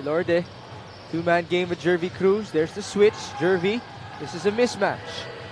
Lorde, two-man game with Jervy Cruz. There's the switch. Jervy, this is a mismatch.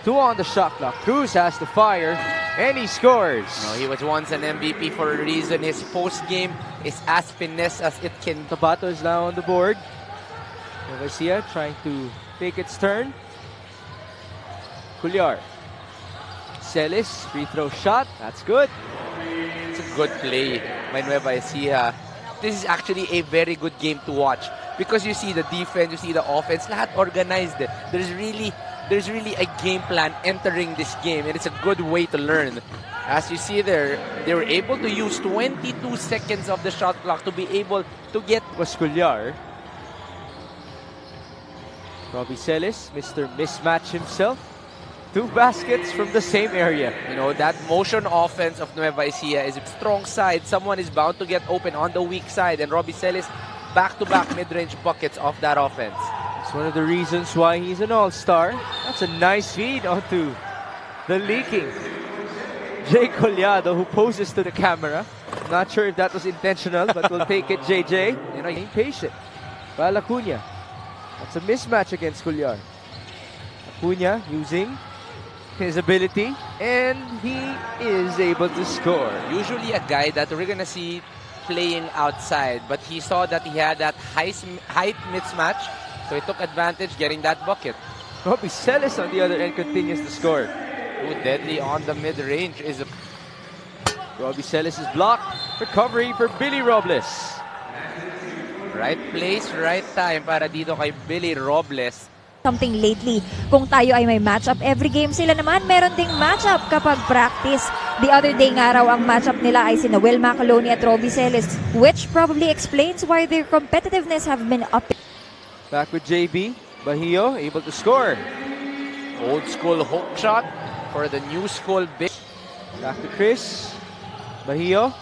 2 on the shot clock. Cruz has to fire, and he scores. No, he was once an MVP for a reason. His post-game is as finesse as it can. Cotabato is now on the board. NUEVA ECIJA trying to take its turn. Cullar. Celis, free throw shot. That's good. It's a good play by NUEVA ECIJA. This is actually a very good game to watch because you see the defense, you see the offense, lahat organized. There's really a game plan entering this game, and it's a good way to learn. As you see there, they were able to use 22 seconds of the shot clock to be able to get Cullar. Robbie Celis, Mr. Mismatch himself. 2 baskets from the same area. You know, that motion offense of NUEVA ECIJA is a strong side. Someone is bound to get open on the weak side, and Robbie Celis back-to-back mid-range buckets off that offense. It's one of the reasons why he's an all-star. That's a nice feed onto the leaking Jay Collado, who poses to the camera. Not sure if that was intentional, but we'll take it, JJ. You know, being patient. Val Acuna. That's a mismatch against Cullar. Acuna using his ability, and he is able to score. Usually a guy that we're gonna see playing outside, but he saw that he had that height mismatch, so he took advantage getting that bucket. Robbie Celis on the other end continues to score. Too deadly on the mid-range is Robbie Celis is blocked. Recovery for Billy Robles. Right place, right time para dito kay Billy Robles. Something lately. Kung tayo ay may matchup, every game sila naman meron ding matchup kapag practice. The other day nga raw ang matchup nila ay sina Will Macaloni at Robbie Celis, which probably explains why their competitiveness have been up. Back with JB. Bahio able to score. Old school hook shot for the new school big. Back to Chris. Bahio.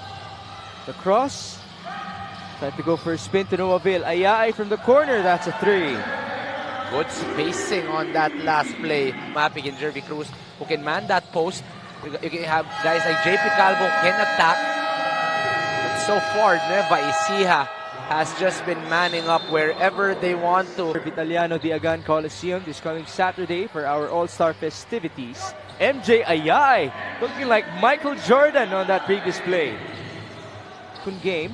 The cross. Tried to go for a spin to no avail. Ayay from the corner. That's a 3. Good spacing on that last play. Mapping in Jervy Cruz who can man that post. You can have guys like JP Calvo can attack. But so far, NUEVA ECIJA has just been manning up wherever they want to. Vitaliano Diagan Coliseum this coming Saturday for our All-Star festivities. MJ Ayay looking like Michael Jordan on that previous play. Good game.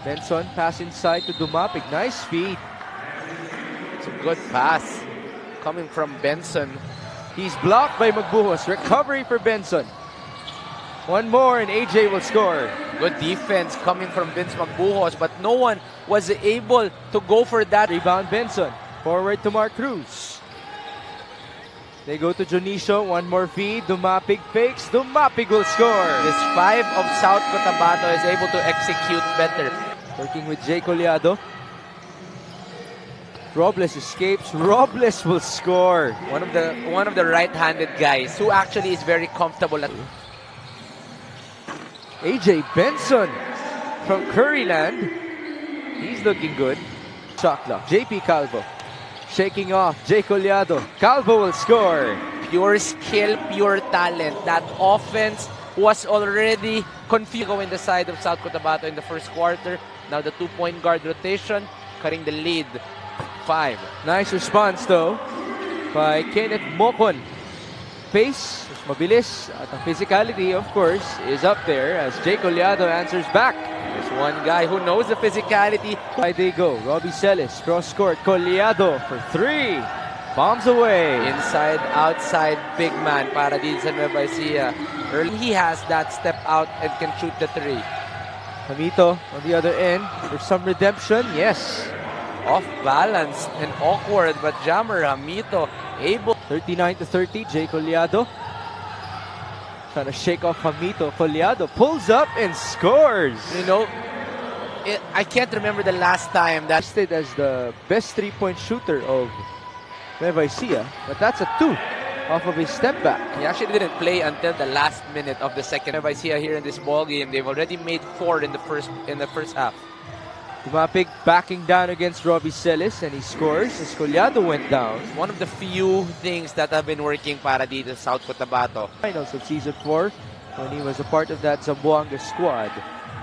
Benson pass inside to Dumapig. Nice feed. It's a good pass coming from Benson. He's blocked by Magbuhos. Recovery for Benson. One more and AJ will score. Good defense coming from Vince Magbuhos, but no one was able to go for that. Rebound Benson. Forward to Mark Cruz. They go to Jonicio. One more feed. Dumapig fakes. Dumapig will score. This 5 of South Cotabato is able to execute better. Working with Jay Collado. Robles escapes. Robles will score. One of the right-handed guys who actually is very comfortable at. AJ Benson from Curryland. He's looking good. Shot clock. JP Calvo. Shaking off. Jay Collado. Calvo will score. Pure skill, pure talent. That offense was already confused going the side of South Cotabato in the first quarter. Now the 2-point guard rotation, cutting the lead. 5. Nice response though by Kenneth Mocon. Pace, mabilis, at the physicality of course is up there as Jay Collado answers back. There's one guy who knows the physicality. Why they go. Robbie Celis, cross court. Collado for 3. Bombs away. Inside, outside, big man para din sa NUEVA ECIJA. Early he has that step out and can shoot the 3. Hamito on the other end for some redemption. Yes. Off balance and awkward, but Jammer Hamito able. 39-30. Jay Collado trying to shake off Hamito. Collado pulls up and scores. You know, I can't remember the last time that listed as the best 3-point shooter of NUEVA ECIJA, but that's a 2 off of his step back. He actually didn't play until the last minute of the second. NUEVA ECIJA here in this ball game, they've already made 4 in the first half. Dumapig backing down against Robbie Celis and he scores as Collado went down. One of the few things that have been working para dito sa South Cotabato. Finals of Season 4 when he was a part of that Zamboanga squad.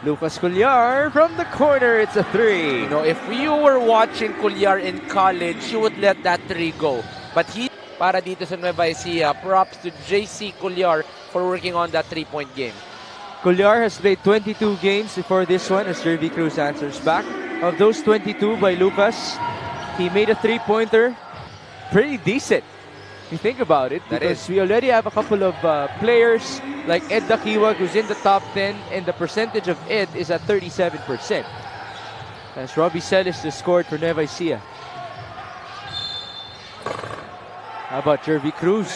Lucas Collar from the corner. It's a 3. You know, if you were watching Collar in college, you would let that 3 go. But para dito sa Nueva Ecija, props to JC Collar for working on that 3-point game. Collar has played 22 games before this one as Jervy Cruz answers back. Of those 22 by Lucas, he made a 3-pointer. Pretty decent. You think about it, because we already have a couple of players like Ed Dakiwag who's in the top 10, and the percentage of Ed is at 37%. As Robbie Celis just scored for Nueva Ecija. How about Jervy Cruz?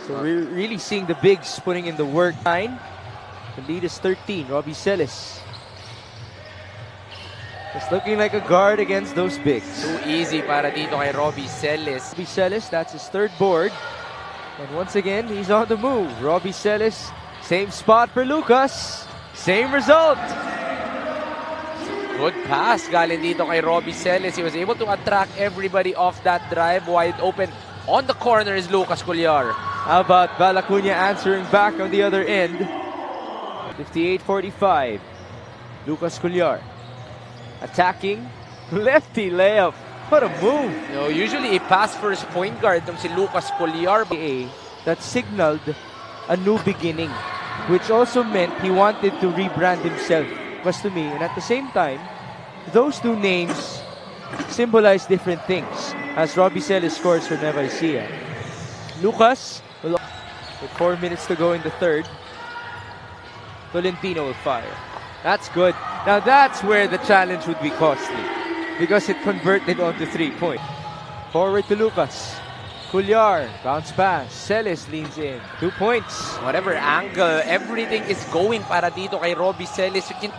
So we're really seeing the bigs putting in the work. 9. The lead is 13. Robbie Celis. It's looking like a guard against those bigs. Too easy para dito kay Robbie Celis. Robbie Celis, that's his 3rd board. And once again, he's on the move. Robbie Celis, same spot for Lucas. Same result. Good pass galing dito kay Robbie Celis. He was able to attract everybody off that drive. Wide open on the corner is Lucas Collar. How about Balacuña answering back on the other end? 58-45. Lucas Collar. Attacking. Lefty layup. What a move. You know, usually a pass first point guard si Lucas Collar. That signaled a new beginning, which also meant he wanted to rebrand himself. Was to me, and at the same time, those two names symbolize different things. As Robbie Celis scores for Nueva Ecija. Lucas, with 4 minutes to go in the 3rd, Tolentino will fire. That's good. Now that's where the challenge would be costly, because it converted onto 3-point. Forward to Lucas. Collar, bounce pass. Celis leans in. 2 points. Whatever angle, everything is going para dito kay Robbie Celis. He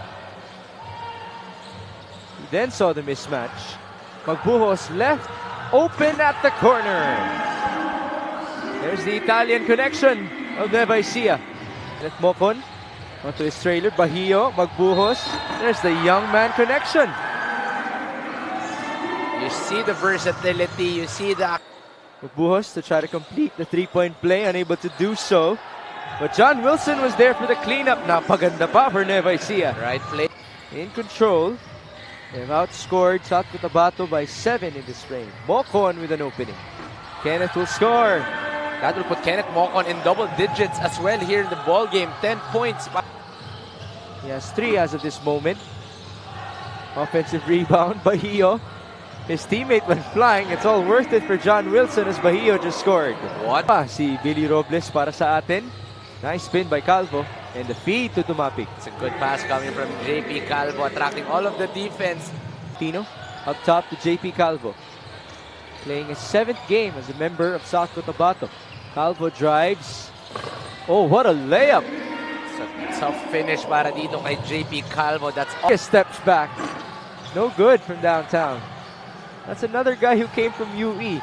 then saw the mismatch. Magbuhos left, open at the corner. There's the Italian connection of Nueva Ecija. Let Mocon onto his trailer. Bahio, Magbuhos. There's the young man connection. You see the versatility, you see the... Magbuhos to try to complete the 3-point play, unable to do so. But John Wilson was there for the cleanup. Napaganda pa for Nueva Ecija. Right play. In control. They've outscored South Cotabato by 7 in this frame. Mocon with an opening. Kenneth will score. That will put Kenneth Mocon in double digits as well here in the ball game. 10 points. He has 3 as of this moment. Offensive rebound, Bahio. His teammate went flying. It's all worth it for John Wilson as Bahio just scored. What? Si Billy Robles para sa atin. Nice spin by Calvo. And the feed to Tumapik. It's a good pass coming from JP Calvo, attracting all of the defense. Tino up top to JP Calvo. Playing his 7th game as a member of South Cotabato. Calvo drives. Oh, what a layup. It's a tough finish para dito kay JP Calvo. That's all. He steps back. No good from downtown. That's another guy who came from UE.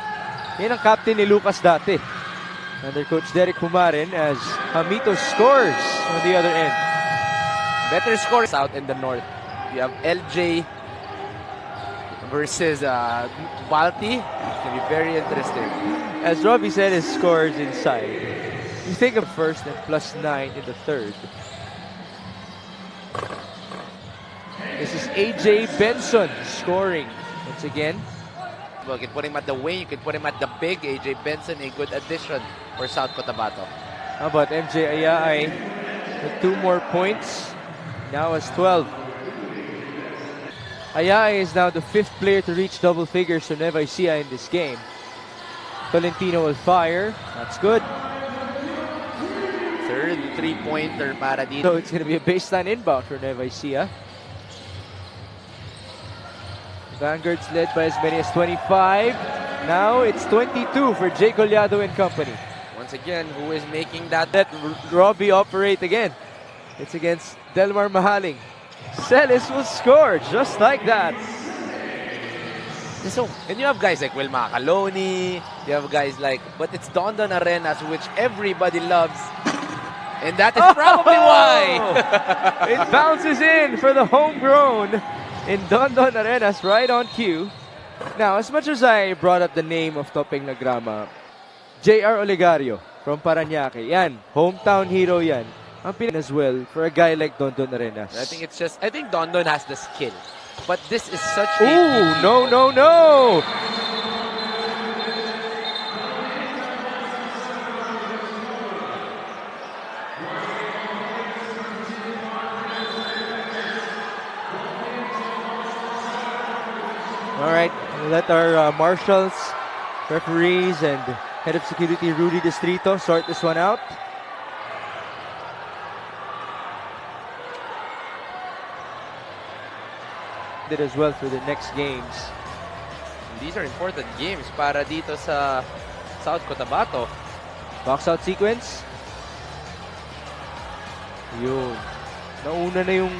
Yan ang captain ni Lucas dati. Under Coach Derek Pumarin as Hamito scores on the other end. Better scores out in the north. You have LJ versus Balti. It's going to be very interesting. As Robbie said, his scores inside. You think of first and +9 in the 3rd. This is AJ Benson scoring once again. Well, you can put him at the wing, you can put him at the big. AJ Benson, a good addition for South Cotabato. How about MJ Ayaay with 2 more points? Now has 12. Ayaay is now the 5th player to reach double figures for Nueva Ecija in this game. Tolentino will fire. That's good. 3rd 3-pointer para dito. So it's going to be a baseline inbound for Nueva Ecija. Vanguard's led by as many as 25. Now it's 22 for Jay Collado and company. Once again, who is making that? Let Robbie operate again. It's against Delmar Mahaling. Celis will score just like that. So, and you have guys like Wilma Caloni, you have guys like, but it's Don Arenas, which everybody loves. And that is probably why. It bounces in for the homegrown in Don Arenas, right on cue. Now, as much as I brought up the name of Topeng Lagrama, J.R. Olegario from Parañaque, yan, hometown hero yan. Ang as well for a guy like Dondon Arenas. I think Dondon has the skill. But this is such Ooh, no! All right, we'll let our marshals, referees, and head of security Rudy Distrito sort this one out. Did as well for the next games. These are important games para dito sa South Cotabato. Box out sequence. Yun. Nauna na yung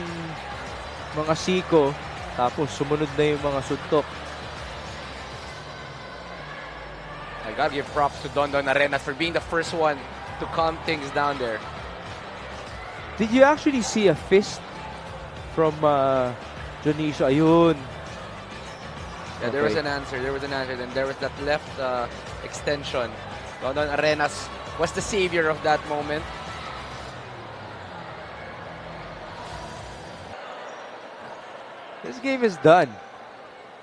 mga siko. Tapos sumunod na yung mga suntok. I gotta give props to Dondon Arenas for being the first one to calm things down there. Did you actually see a fist from Jonicio? Ayun. Yeah, there was an answer. Then there was that left extension. Dondon Arenas was the savior of that moment. This game is done.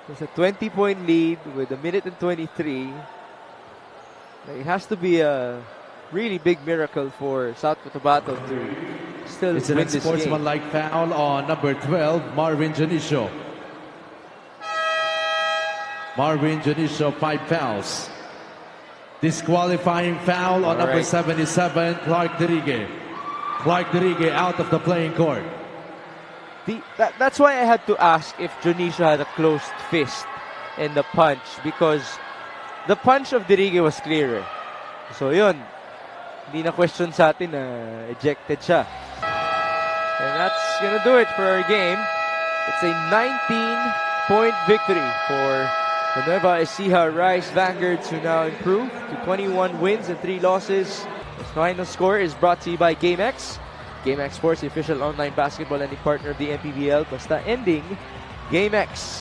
It's a 20-point lead with 1:23. It has to be a really big miracle for South Cotabato to still It's win an this game. unsportsmanlike foul on number 12, Marvin Jonicio. Marvin Jonicio, 5 fouls. Disqualifying foul on number 77, Clark Dirigue. Clark Dirigue out of the playing court. That's why I had to ask if Jonicio had a closed fist in the punch, because the punch of Dirigue was clearer. So yun, hindi na question sa atin na ejected siya. And that's gonna do it for our game. It's a 19-point victory for the Nueva Ecija Rice Vanguards, who now improved to 21 wins and 3 losses. The final score is brought to you by GameX. GameX Sports, the official online basketball lending partner of the MPBL. Basta ending, GameX.